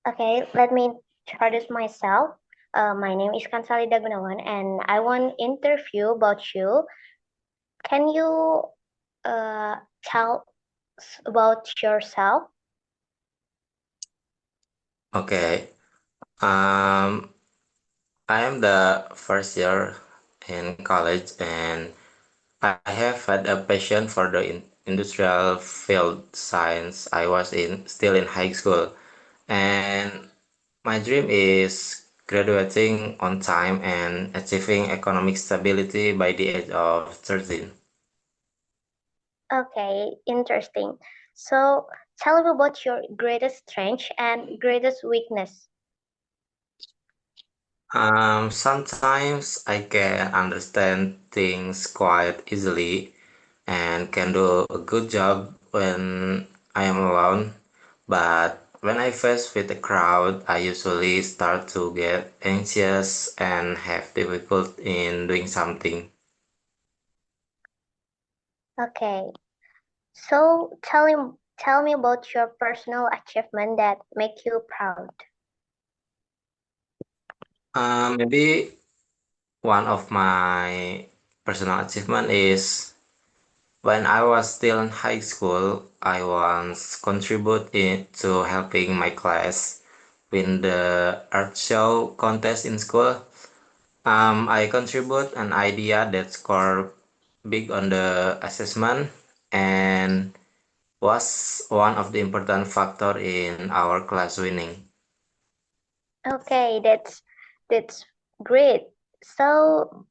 Okay, let me introduce myself. My name is Kansali Dagunawan, and I want interview about you. Can you tell us about yourself? Okay. Um, I am the first year in college and I have had a passion for the industrial field since I was still in high school. And my dream is graduating on time and achieving economic stability by the age of 13. Okay, interesting. So tell me about your greatest strength and greatest weakness. Sometimes I can understand things quite easily and can do a good job when I am alone. But when I face with a crowd, I usually start to get anxious and have difficulty in doing something. Okay, so tell me about your personal achievement that make you proud. Maybe one of my personal achievement is when I was still in high school, I once contributed to helping my class win the art show contest in school. I contribute an idea that scored big on the assessment and was one of the important factor in our class winning. Okay, that's great. So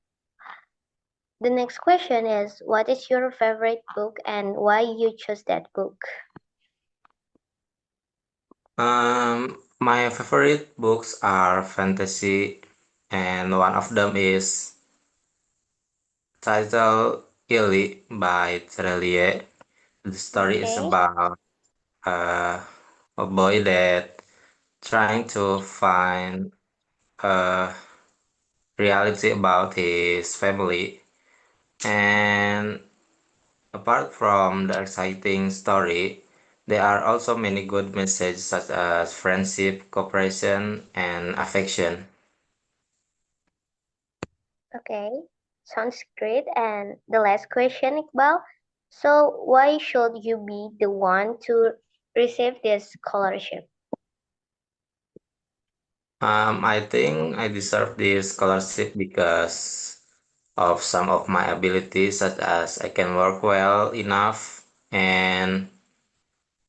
the next question is, what is your favorite book and why you chose that book? My favorite books are fantasy, and one of them is titled Illy by Terelie. The story is Okay, about uh, a boy that trying to find a reality about his family. And apart from the exciting story, there are also many good messages such as friendship, cooperation, and affection. okay, sounds great. And the last question, Iqbal. So why should you be the one to receive this scholarship? I think I deserve this scholarship because of some of my abilities, such as I can work well enough, and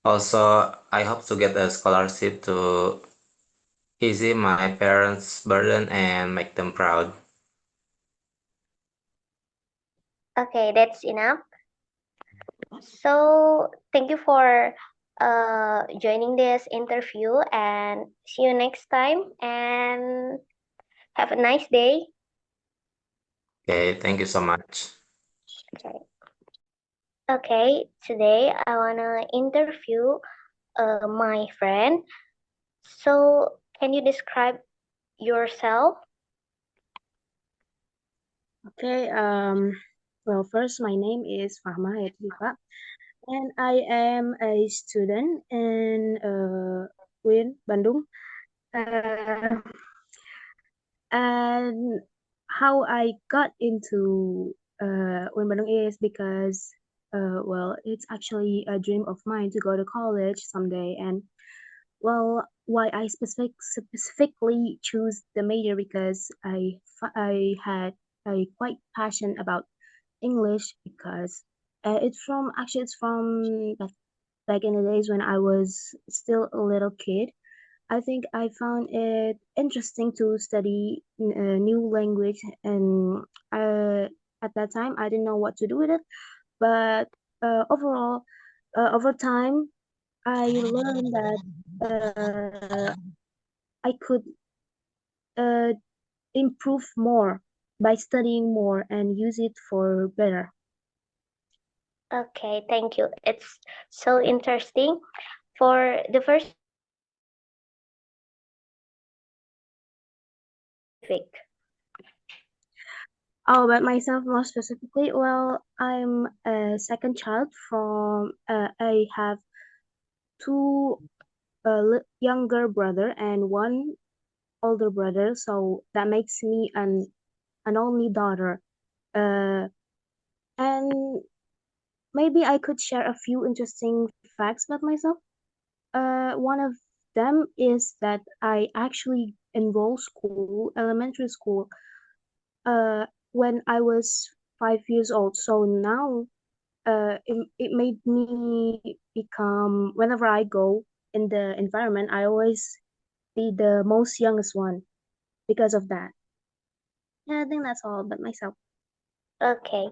also I hope to get a scholarship to easy my parents' burden and make them proud. Okay, that's enough. So thank you for joining this interview and see you next time and have a nice day. Okay, thank you so much. Okay. Okay, today I wanna interview my friend. So, can you describe yourself? Okay, well, first, my name is Fahma Edwifa, and I am a student in UIN Bandung. Uh, and how I got into UIN Bandung is because, well, it's actually a dream of mine to go to college someday. And, well, why I specifically choose the major because I had a quite passion about English because it's from back in the days when I was still a little kid. I think I found it interesting to study a new language, and uh, at that time I didn't know what to do with it. But overall, over time, I learned that I could uh, improve more by studying more and use it for better. Okay, thank you. It's so interesting. For the first question, specific. Oh, about myself more specifically, well, I'm a second child from, I have two younger brother and one older brother, so that makes me an only daughter. Uh, and maybe I could share a few interesting facts about myself. One of them is that I actually enrolled elementary school, when I was 5 years old. So now, it made me become, whenever I go in the environment, I always be the most youngest one because of that. Yeah, I think that's all about myself. Okay.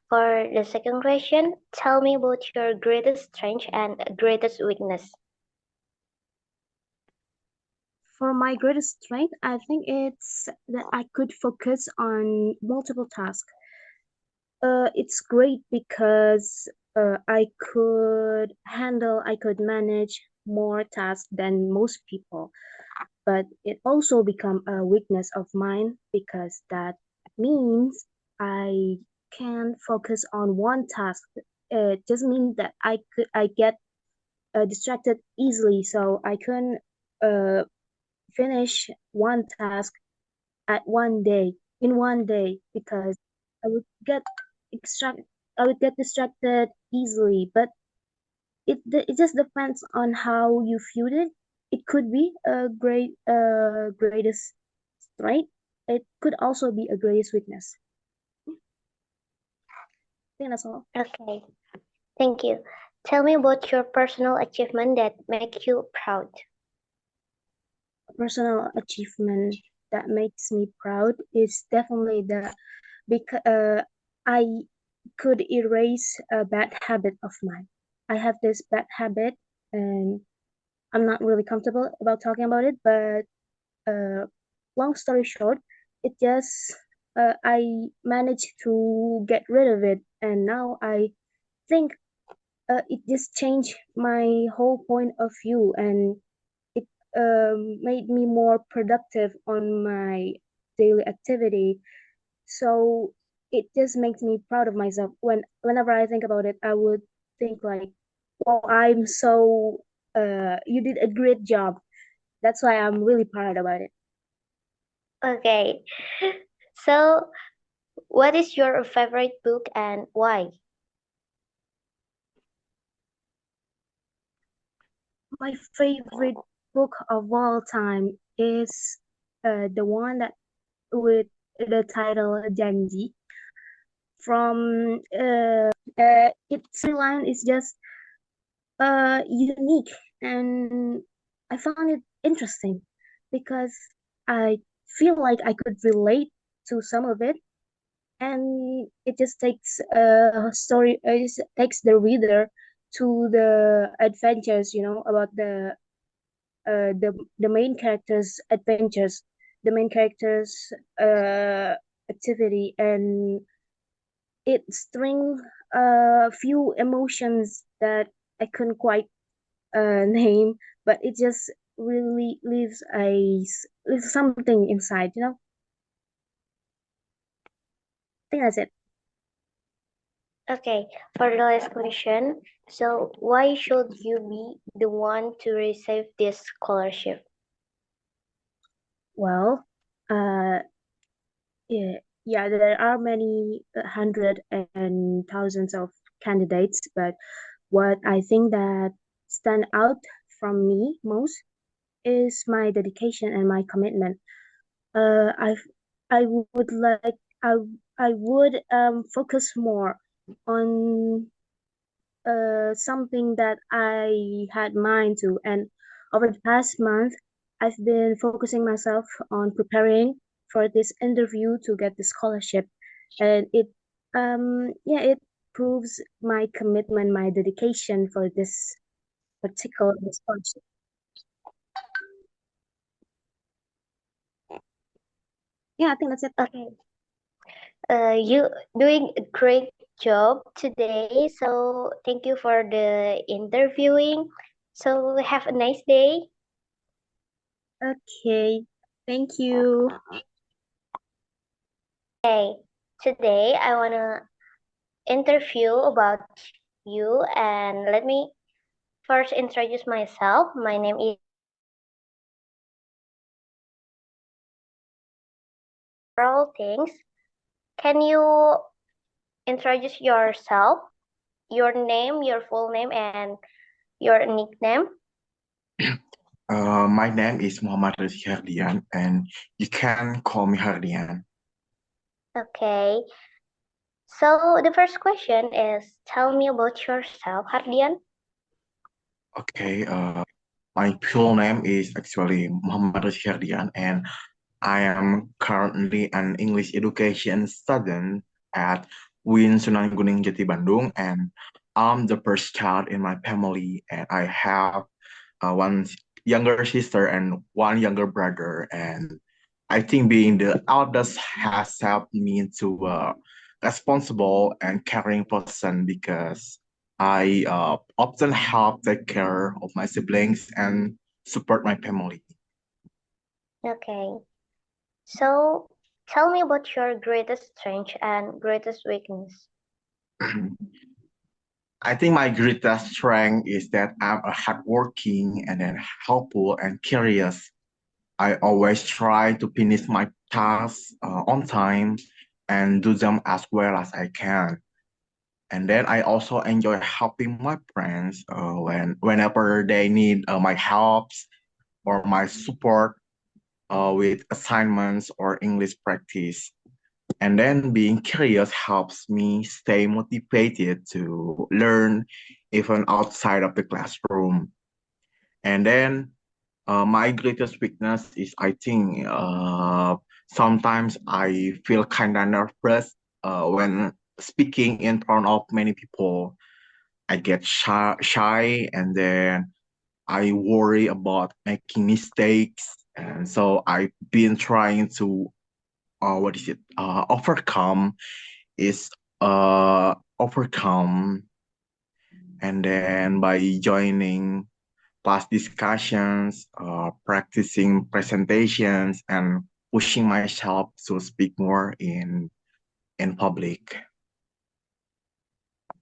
For the second question, tell me about your greatest strength and greatest weakness. For my greatest strength, I think it's that I could focus on multiple tasks. It's great because I could manage more tasks than most people. But it also become a weakness of mine because that means I can focus on one task. It just means that I get distracted easily, so I can uh, finish one task at one day in one day because I would get extract I would get distracted easily. But it just depends on how you viewed it. It could be a greatest strength. It could also be a greatest weakness. I think that's all. Okay, thank you. Tell me about your personal achievement that make you proud. Personal achievement that makes me proud is definitely that because I could erase a bad habit of mine. I have this bad habit, and I'm not really comfortable about talking about it, but long story short, it just I managed to get rid of it, and now I think it just changed my whole point of view, and it made me more productive on my daily activity. So it just makes me proud of myself. Whenever I think about it, I would think like, "Well, I'm so you did a great job." That's why I'm really proud about it. Okay, so what is your favorite book and why? My favorite book of all time is the one that with the title Janji. From its line is just unique, and I found it interesting because I feel like I could relate to some of it, and it just takes a story. It just takes the reader to the adventures, about the main character's adventures, the main character's activity, and it string a few emotions that I couldn't quite name, but it just really leaves something inside. I think that's it. Okay, for the last question, so why should you be the one to receive this scholarship? Well, uh, yeah, yeah, there are many hundred and thousands of candidates, but what I think that stand out from me most is my dedication and my commitment. Uh, I I would like I would focus more on something that I had mind to, and over the past month, I've been focusing myself on preparing for this interview to get the scholarship, and it proves my commitment, my dedication for this particular scholarship. Yeah, I think that's it. Okay, you doing a great job today. So thank you for the interviewing. So have a nice day. Okay, thank you. Okay, today I wanna interview about you and let me first introduce myself. My name is several things. Can you introduce yourself, your name, your full name, and your nickname? My name is Muhammad Rizky Hardian, and you can call me Hardian. Okay. So the first question is, tell me about yourself, Hardian. Okay, my full name is actually Muhammad Rizky Hardian, and I am currently an English education student at UIN Sunan Gunung Jati Bandung, and I'm the first child in my family, and I have one younger sister and one younger brother. And I think being the eldest has helped me to responsible and caring person because I often help take care of my siblings and support my family. Okay. So tell me about your greatest strength and greatest weakness. I think my greatest strength is that I'm a hardworking and then helpful and curious. I always try to finish my tasks on time and do them as well as I can. And then I also enjoy helping my friends whenever they need my helps or my support with assignments or English practice. And then being curious helps me stay motivated to learn even outside of the classroom. And then my greatest weakness is I think sometimes I feel kind of nervous when speaking in front of many people. I get shy and then I worry about making mistakes. And so I've been trying to overcome is overcome and then by joining class discussions, practicing presentations, and pushing myself to speak more in public.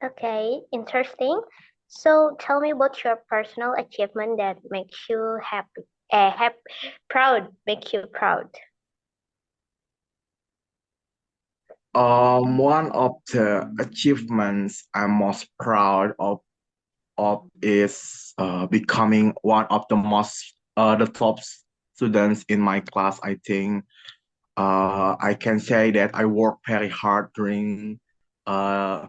Okay, interesting. So tell me about your personal achievement that makes you happy, proud, make you proud. One of the achievements I'm most proud of is becoming one of the top students in my class. I think I can say that I worked very hard during uh,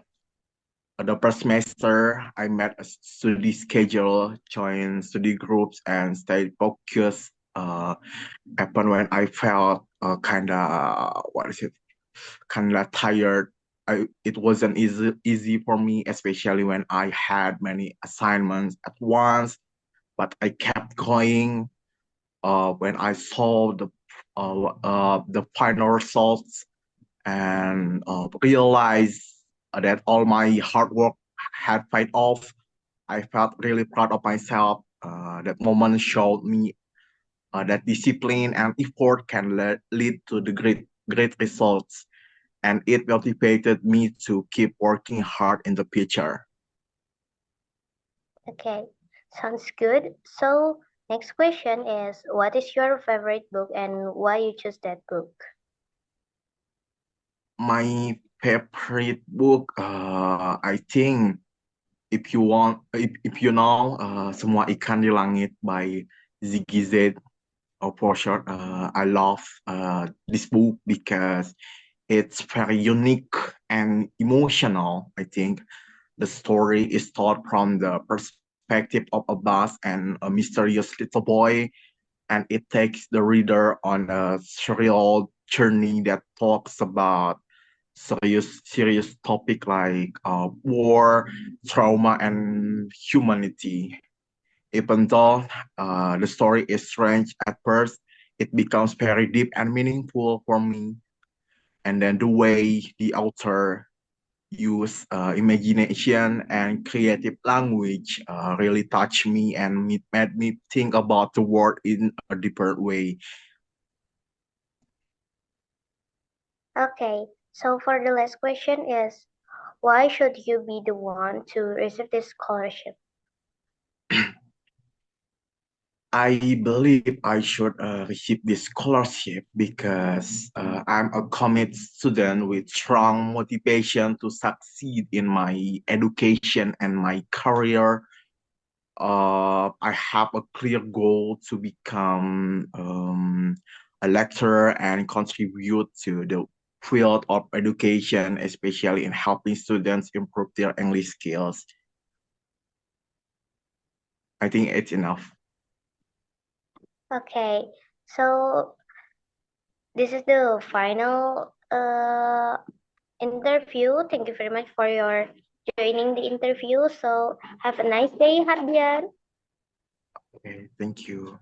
the first semester. I met a study schedule, joined study groups, and stayed focused. Even when I felt kind of kind of tired. It wasn't easy for me, especially when I had many assignments at once. But I kept going. When I saw the final results and realized that all my hard work had paid off, I felt really proud of myself. That moment showed me that discipline and effort can lead to the great results, and it motivated me to keep working hard in the future. Okay, sounds good. So next question is, what is your favorite book and why you choose that book? My favorite book, I think, if you know, Semua Ikan di Langit by Ziggy Z, or for short, I love this book because it's very unique and emotional. I think the story is told from the perspective of a boss and a mysterious little boy, and it takes the reader on a surreal journey that talks about serious topic like war, trauma, and humanity. Even though the story is strange at first, it becomes very deep and meaningful for me. And then the way the author use imagination and creative language really touched me and made me think about the world in a different way. Okay, so for the last question is, why should you be the one to receive this scholarship? I believe I should receive this scholarship because I'm a committed student with strong motivation to succeed in my education and my career. I have a clear goal to become a lecturer and contribute to the field of education, especially in helping students improve their English skills. I think it's enough. Okay, so this is the final interview. Thank you very much for your joining the interview. So have a nice day, Hardian. Okay, thank you.